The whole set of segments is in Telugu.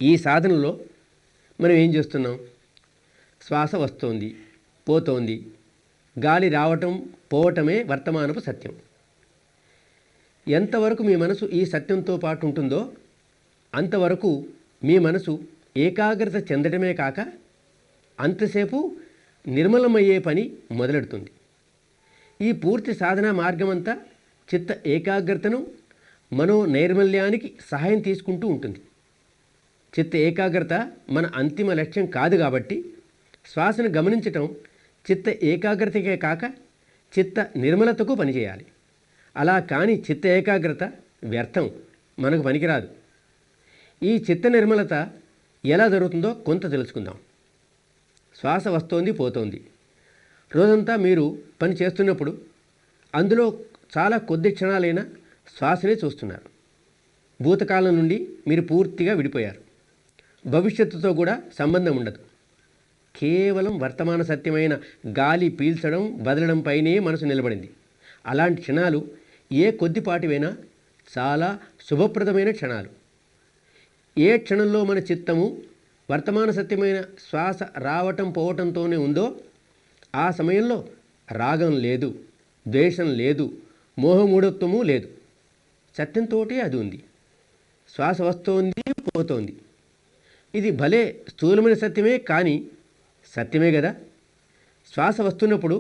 ఈ సాధనలో మనం ఏం చేస్తున్నాం? శ్వాస వస్తోంది, పోతోంది, గాలి రావటం పోవటమే వర్తమానపు సత్యం. ఎంతవరకు మీ మనసు ఈ సత్యంతో పాటు ఉంటుందో అంతవరకు మీ మనసు ఏకాగ్రత చెందడమే కాక అంతసేపు నిర్మలమయ్యే పని మొదలెడుతుంది. ఈ పూర్తి సాధనా మార్గమంతా చిత్త ఏకాగ్రతను, మనో నైర్మల్యానికి సహాయం తీసుకుంటూ ఉంటుంది. చిత్త ఏకాగ్రత మన అంతిమ లక్ష్యం కాదు కాబట్టి శ్వాసను గమనించటం చిత్త ఏకాగ్రతకే కాక చిత్త నిర్మలతకు పనిచేయాలి. అలా కాని చిత్త ఏకాగ్రత వ్యర్థం, మనకు పనికిరాదు. ఈ చిత్త నిర్మలత ఎలా జరుగుతుందో కొంత తెలుసుకుందాం. శ్వాస వస్తోంది, పోతోంది. రోజంతా మీరు పని చేస్తున్నప్పుడు అందులో చాలా కొద్ది క్షణాలైనా శ్వాసనే చూస్తున్నారు. భూతకాలం నుండి మీరు పూర్తిగా విడిపోయారు. భవిష్యత్తుతో కూడా సంబంధం ఉండదు. కేవలం వర్తమాన సత్యమైన గాలి పీల్చడం, వదలడంపైనే మనసు నిలబడింది. అలాంటి క్షణాలు ఏ కొద్దిపాటివైనా చాలా శుభప్రదమైన క్షణాలు. ఏ క్షణంలో మన చిత్తము వర్తమాన సత్యమైన శ్వాస రావటం పోవటంతోనే ఉందో ఆ సమయంలో రాగం లేదు, ద్వేషం లేదు, మోహమూఢత్వము లేదు. సత్యంతోటే అది ఉంది. శ్వాస వస్తోంది, పోతోంది. ఇది భలే స్థూలమైన సత్యమే, కానీ సత్యమే కదా. శ్వాస వస్తున్నప్పుడు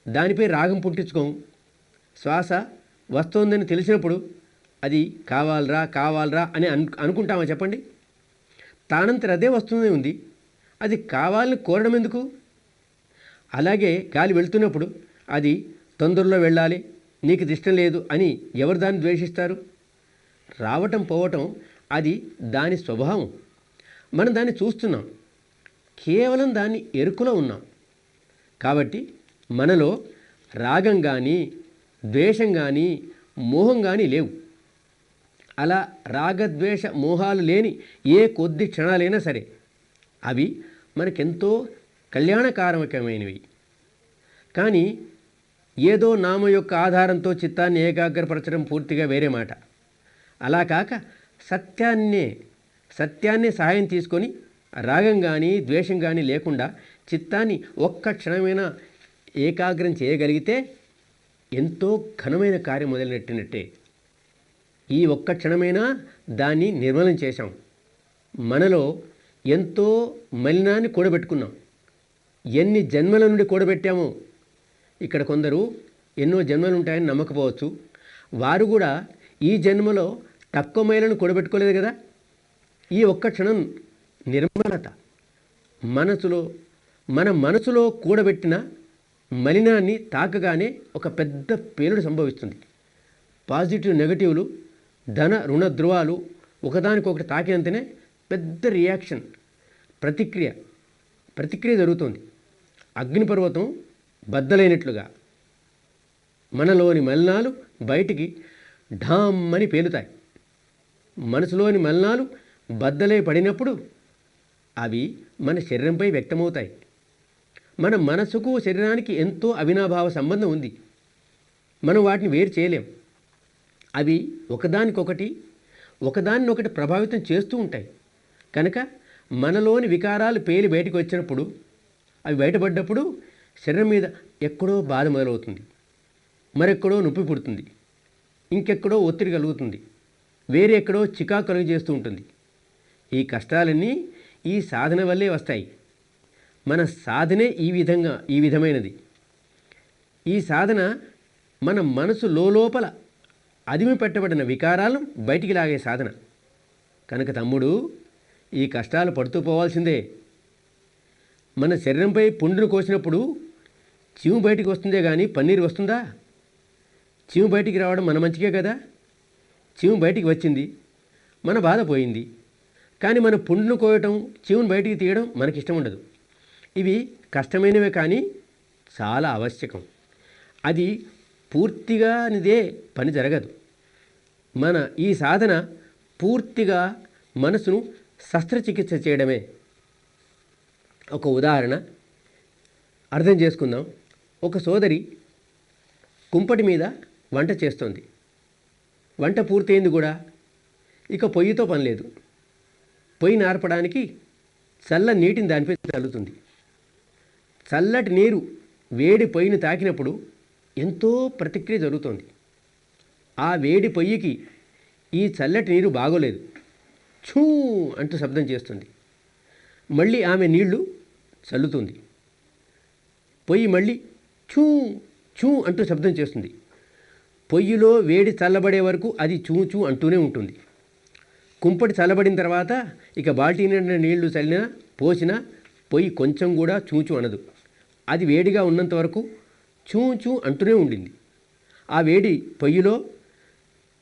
దానిపై రాగం పుట్టించుకోం. శ్వాస వస్తోందని తెలిసినప్పుడు అది కావాలరా కావాలరా అని అనుకుంటామా చెప్పండి? తానంతట అదే వస్తూనే ఉంది. అది కావాలని కోరడం ఎందుకు? అలాగే గాలి వెళ్తున్నప్పుడు అది తొందరలో వెళ్ళాలి, నీకు ఇది ఇష్టం లేదు అని ఎవరు దాన్ని ద్వేషిస్తారు? రావటం పోవటం అది దాని స్వభావం. మనం దాన్ని చూస్తున్నాం, కేవలం దాన్ని ఎరుకలో ఉన్నాం. కాబట్టి మనలో రాగం కానీ, ద్వేషం కానీ, మోహం కానీ లేవు. అలా రాగద్వేష మోహాలు లేని ఏ కొద్ది క్షణాలైనా సరే అవి మనకెంతో కళ్యాణకారకమైనవి. కానీ ఏదో నామ యొక్క ఆధారంతో చిత్తాన్ని ఏకాగ్రపరచడం పూర్తిగా వేరే మాట. అలా కాక సత్యాన్నే సహాయం తీసుకొని రాగం కానీ ద్వేషం కానీ లేకుండా చిత్తాన్ని ఒక్క క్షణమైనా ఏకాగ్రం చేయగలిగితే ఎంతో ఘనమైన కార్యం మొదలుపెట్టినట్టే. ఈ ఒక్క క్షణమైనా దాన్ని నిర్మలం చేశాం. మనలో ఎంతో మలినాన్ని కూడబెట్టుకున్నాం. ఎన్ని జన్మల నుండి కూడబెట్టామో. ఇక్కడ కొందరు ఎన్నో జన్మలు ఉంటాయని నమ్మకపోవచ్చు. వారు కూడా ఈ జన్మలో తక్కువ మైలను కూడబెట్టుకోలేదు కదా. ఈ ఒక్క క్షణం నిర్మలత మన మనసులో కూడబెట్టిన మలినాన్ని తాకగానే ఒక పెద్ద పేలుడు సంభవిస్తుంది. పాజిటివ్ నెగటివ్లు, ధన రుణ ధ్రువాలు ఒకదానికొకటి తాకినంతనే పెద్ద రియాక్షన్, ప్రతిక్రియ జరుగుతుంది. అగ్నిపర్వతం బద్దలైనట్లుగా మనలోని మలినాలు బయటికి ఢామ్మని పేలుతాయి. మనసులోని మలినాలు బద్దలై పడినప్పుడు అవి మన శరీరంపై వ్యక్తమవుతాయి. మన మనసుకు శరీరానికి ఎంతో అవినాభావ సంబంధం ఉంది. మనం వాటిని వేరు చేయలేం. అవి ఒకదాన్నొకటి ప్రభావితం చేస్తూ ఉంటాయి. కనుక మనలోని వికారాలు పేలి బయటకు వచ్చినప్పుడు, అవి బయటపడ్డప్పుడు శరీరం మీద ఎక్కడో బాధ మొదలవుతుంది, మరెక్కడో నొప్పి పుడుతుంది, ఇంకెక్కడో ఒత్తిడి కలుగుతుంది, వేరే ఎక్కడో చికాకు కలుగు చేస్తూ ఉంటుంది. ఈ కష్టాలన్నీ ఈ సాధన వల్లే వస్తాయి. మన సాధనే ఈ విధమైనది. ఈ సాధన మన మనసు లోపల అదిమి పెట్టబడిన వికారాలను బయటికి లాగే సాధన. కనుక తమ్ముడు, ఈ కష్టాలు పడుతూ పోవాల్సిందే. మన శరీరంపై పుండును కోసినప్పుడు చీము బయటికి వస్తుందే కానీ పన్నీరు వస్తుందా? చీము బయటికి రావడం మన మంచికే కదా. చీము బయటికి వచ్చింది, మన బాధ పోయింది. కానీ మన పుండును కోయటం, చీమును బయటికి తీయడం మనకిష్టం ఉండదు. ఇవి కష్టమైనవే కానీ చాలా ఆవశ్యకం. అది పూర్తిగానిదే పని జరగదు. మన ఈ సాధన పూర్తిగా మనసును శస్త్రచికిత్స చేయడమే. ఒక ఉదాహరణ అర్థం చేసుకుందాం. ఒక సోదరి కుంపటి మీద వంట చేస్తోంది. వంట పూర్తయింది కూడా. ఇక పొయ్యితో పని లేదు. పొయ్యి నార్పడానికి చల్ల నీటిని దానిపై చల్లుతుంది. చల్లటి నీరు వేడి పొయ్యిని తాకినప్పుడు ఎంతో ప్రతిక్రియ జరుగుతోంది. ఆ వేడి పొయ్యికి ఈ చల్లటి నీరు బాగోలేదు, ఛూ అంటూ శబ్దం చేస్తుంది. మళ్ళీ ఆమె నీళ్లు చల్లుతుంది. పొయ్యి మళ్ళీ చూ చూ అంటూ శబ్దం చేస్తుంది. పొయ్యిలో వేడి చల్లబడే వరకు అది చూ చూ అంటూనే ఉంటుంది. కుంపటి చల్లబడిన తర్వాత ఇక బాల్టీ నిండా నీళ్లు చల్లినా పోసినా పొయ్యి కొంచెం కూడా చూచు అనదు. అది వేడిగా ఉన్నంత వరకు చూ అంటూనే ఉండింది. ఆ వేడి పొయ్యిలో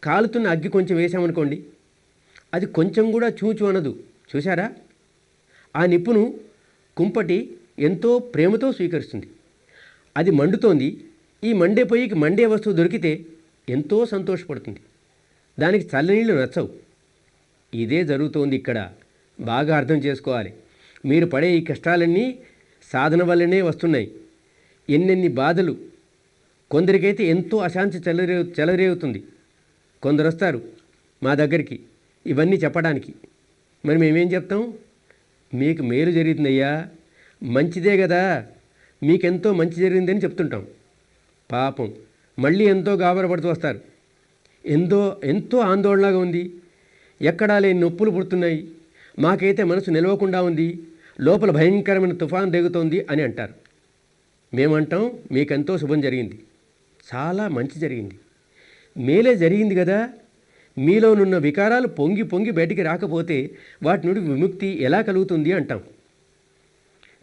కాలుతున్న అగ్గి కొంచెం వేసామనుకోండి, అది కొంచెం కూడా చూచు అనదు. చూశారా? ఆ నిప్పును కుంపటి ఎంతో ప్రేమతో స్వీకరిస్తుంది. అది మండుతోంది. ఈ మండే పొయ్యికి మండే వస్తువు దొరికితే ఎంతో సంతోషపడుతుంది. దానికి చల్లనీళ్ళు నచ్చవు. ఇదే జరుగుతోంది ఇక్కడ. బాగా అర్థం చేసుకోవాలి. మీరు పడే ఈ కష్టాలన్నీ సాధన వల్లనే వస్తున్నాయి. ఎన్నెన్ని బాధలు! కొందరికైతే ఎంతో అశాంతి చెలరేగుతుంది. కొందరు వస్తారు మా దగ్గరికి ఇవన్నీ చెప్పడానికి. మరి మేమేం చెప్తాం? మీకు మేలు జరుగుతుందయ్యా, మంచిదే కదా, మీకెంతో మంచి జరిగిందని చెప్తుంటాం. పాపం మళ్ళీ ఎంతో గాబరపడుతూ వస్తారు. ఎంతో ఆందోళనగా ఉంది, ఎక్కడా లేని నొప్పులు పుడుతున్నాయి, మాకైతే మనసు నిలవకుండా ఉంది, లోపల భయంకరమైన తుఫాను రేగుతోంది అని అంటారు. మేమంటాం మీకెంతో శుభం జరిగింది, చాలా మంచి జరిగింది, మేలే జరిగింది కదా. మీలోనున్న వికారాలు పొంగి పొంగి బయటికి రాకపోతే వాటి నుండి విముక్తి ఎలా కలుగుతుంది అంటాం.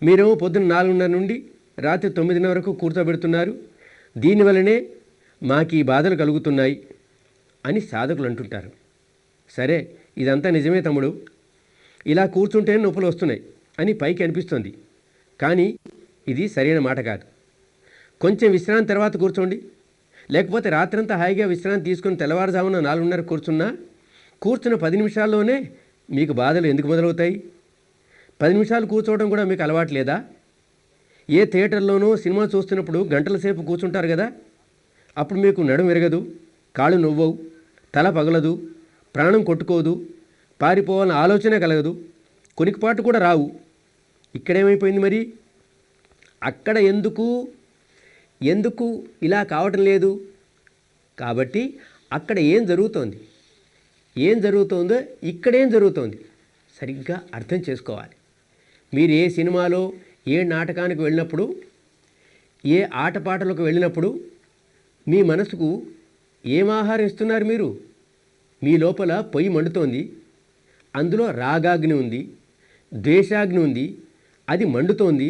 మీరేమో పొద్దున్న 4:30 నుండి రాత్రి 9 వరకు కూర్చోబెడుతున్నారు, దీనివల్లనే మాకు ఈ బాధలు కలుగుతున్నాయి అని సాధకులు అంటుంటారు. సరే, ఇదంతా నిజమే తమ్ముడు, ఇలా కూర్చుంటేనే నొప్పులు వస్తున్నాయి అని పైకి అనిపిస్తుంది. కానీ ఇది సరైన మాట కాదు. కొంచెం విశ్రాంతి తర్వాత కూర్చోండి. లేకపోతే రాత్రంతా హాయిగా విశ్రాంతి తీసుకుని తెల్లవారుజామున 4:30 కూర్చున్న 10 నిమిషాల్లోనే మీకు బాధలు ఎందుకు మొదలవుతాయి? 10 నిమిషాలు కూర్చోవడం కూడా మీకు అలవాటు లేదా? ఏ థియేటర్లోనో సినిమా చూస్తున్నప్పుడు గంటల సేపు కూర్చుంటారు కదా, అప్పుడు మీకు నడుము విరగదు, కాళ్ళు నొవ్వవు, తల పగలదు, ప్రాణం కొట్టుకోదు, పారిపోవాలని ఆలోచన కలగదు, కొనికిపాటు కూడా రావు. ఇక్కడేమైపోయింది మరి? అక్కడ ఎందుకు ఇలా కావటం లేదు? కాబట్టి అక్కడ ఏం జరుగుతోందో ఇక్కడేం జరుగుతోంది సరిగ్గా అర్థం చేసుకోవాలి. మీరు ఏ సినిమాలో, ఏ నాటకానికి వెళ్ళినప్పుడు, ఏ ఆటపాటలకు వెళ్ళినప్పుడు మీ మనసుకు ఏం ఆహారం ఇస్తున్నారు మీరు? మీ లోపల పొయ్యి మండుతోంది, అందులో రాగాగ్ని ఉంది, ద్వేషాగ్ని ఉంది, అది మండుతోంది.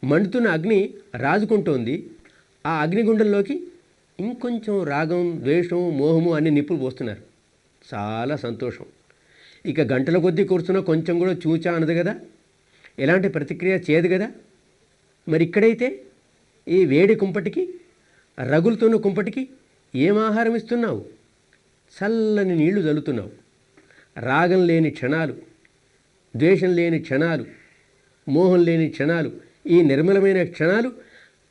మండుతున్న అగ్ని రాజుకుంటోంది. ఆ అగ్నిగుండంలోకి ఇంకొంచెం రాగం, ద్వేషం, మోహము అన్ని నిప్పులు పోస్తున్నారు. చాలా సంతోషం. ఇక గంటల కొద్దీ కూర్చున్నా కొంచెం కూడా చూచా అనదు కదా, ఎలాంటి ప్రతిక్రియ చేయదు కదా. మరి ఇక్కడైతే ఈ వేడి కుంపటికి, రగులుతున్న కుంపటికి ఏం ఆహారం ఇస్తున్నావు? చల్లని నీళ్లు చల్లుతున్నావు. రాగం లేని క్షణాలు, ద్వేషం లేని క్షణాలు, మోహం లేని క్షణాలు, ఈ నిర్మలమైన క్షణాలు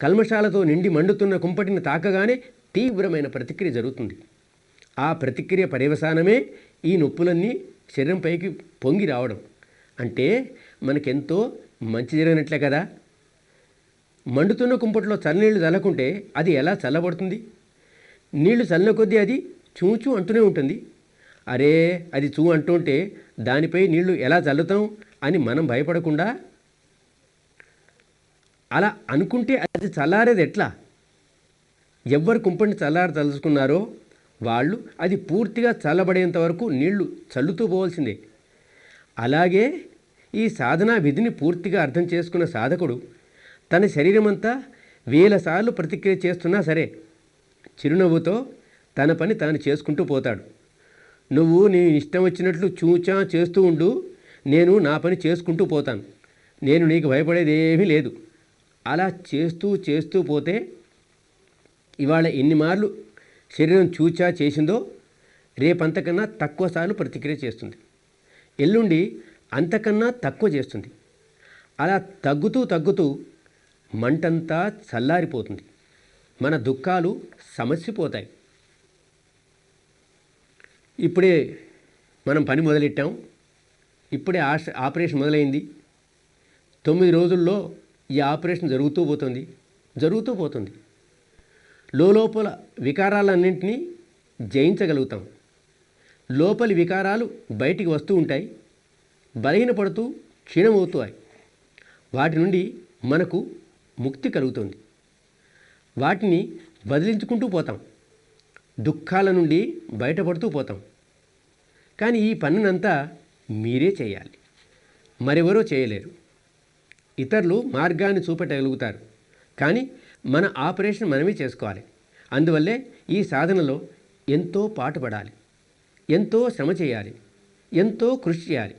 కల్మషాలతో నిండి మండుతున్న కుంపటిని తాకగానే తీవ్రమైన ప్రతిక్రియ జరుగుతుంది. ఆ ప్రతిక్రియ పర్యవసానమే ఈ నొప్పులన్నీ శరీరంపైకి పొంగి రావడం. అంటే మనకెంతో మంచి జరిగినట్లే కదా. మండుతున్న కుంపటిలో చల్లనీళ్ళు చల్లకుంటే అది ఎలా చల్లబడుతుంది? నీళ్లు చల్లిన కొద్దీ అది చూచూ అంటూనే ఉంటుంది. అరే, అది చూ అంటుంటే దానిపై నీళ్లు ఎలా చల్లుతాం అని మనం భయపడకుండా, అలా అనుకుంటే అది చల్లారేది ఎట్లా? ఎవ్వరు కుంపటిని తలుచుకున్నారో వాళ్ళు అది పూర్తిగా చల్లబడేంత వరకు నీళ్లు చల్లుతూ పోవాల్సిందే. అలాగే ఈ సాధనా విధిని పూర్తిగా అర్థం చేసుకున్న సాధకుడు తన శరీరమంతా 1000 సార్లు ప్రతిక్రియ చేస్తున్నా సరే చిరునవ్వుతో తన పని తాను చేసుకుంటూ పోతాడు. నువ్వు నీ ఇష్టం వచ్చినట్లు చూచా చేస్తూ ఉండు, నేను నా పని చేసుకుంటూ పోతాను, నేను నీకు భయపడేది ఏమీ లేదు. అలా చేస్తూ పోతే ఇవాళ ఎన్ని మార్లు శరీరం చూచా చేసిందో రేపంతకన్నా తక్కువ సార్లు ప్రతిక్రియ చేస్తుంది, ఎల్లుండి అంతకన్నా తక్కువ చేస్తుంది. అలా తగ్గుతూ మంటంతా చల్లారిపోతుంది. మన దుఃఖాలు సమసిపోతాయి. ఇప్పుడే మనం పని మొదలెట్టాం. ఇప్పుడే ఆపరేషన్ మొదలైంది, 9 రోజుల్లో ఈ ఆపరేషన్ జరుగుతూ పోతుంది. లోపల వికారాలన్నింటినీ జయించగలుగుతాం. లోపలి వికారాలు బయటికి వస్తూ ఉంటాయి, బలహీనపడుతూ క్షీణమవుతాయి. వాటి నుండి మనకు ముక్తి కలుగుతుంది. వాటిని వదిలించుకుంటూ పోతాం, దుఃఖాల నుండి బయటపడుతూ పోతాం. కానీ ఈ పనునంతా మీరే చేయాలి, మరెవరో చేయలేరు. ఇతరులు మార్గాన్ని చూపెట్టగలుగుతారు, కానీ మన ఆపరేషన్ మనమే చేసుకోవాలి. అందువల్లే ఈ సాధనలో ఎంతో పాటుపడాలి, ఎంతో శ్రమ చేయాలి, ఎంతో కృషి చేయాలి.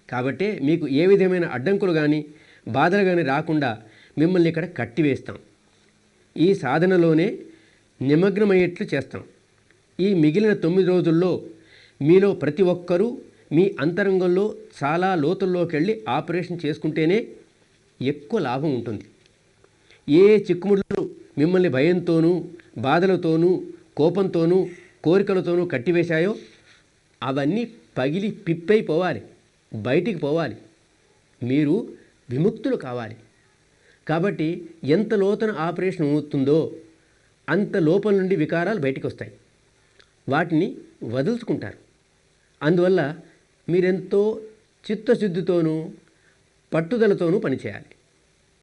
కాబట్టే మీకు ఏ విధమైన అడ్డంకులు కానీ బాధలు కానీ రాకుండా మిమ్మల్ని ఇక్కడ కట్టివేస్తాం. ఈ సాధనలోనే నిమగ్నమయ్యేట్లు చేస్తాం. ఈ మిగిలిన 9 రోజుల్లో మీలో ప్రతి ఒక్కరూ మీ అంతరంగంలో చాలా లోతుల్లోకి వెళ్ళి ఆపరేషన్ చేసుకుంటేనే ఎక్కువ లాభం ఉంటుంది. ఏ చిక్కుముళ్ళు మిమ్మల్ని భయంతోనూ, బాధలతోనూ, కోపంతోనూ, కోరికలతోనూ కట్టివేశాయో అవన్నీ పగిలి పిప్పైపోవాలి, బయటికి పోవాలి. మీరు విముక్తులు కావాలి. కాబట్టి ఎంత లోతున ఆపరేషన్ అవుతుందో అంత లోపల నుండి వికారాలు బయటికి వస్తాయి. వాటిని వదులుచుకుంటారు. అందువల్ల మీరెంతో చిత్తశుద్ధితోనూ పట్టుదలతోనూ పనిచేయాలి.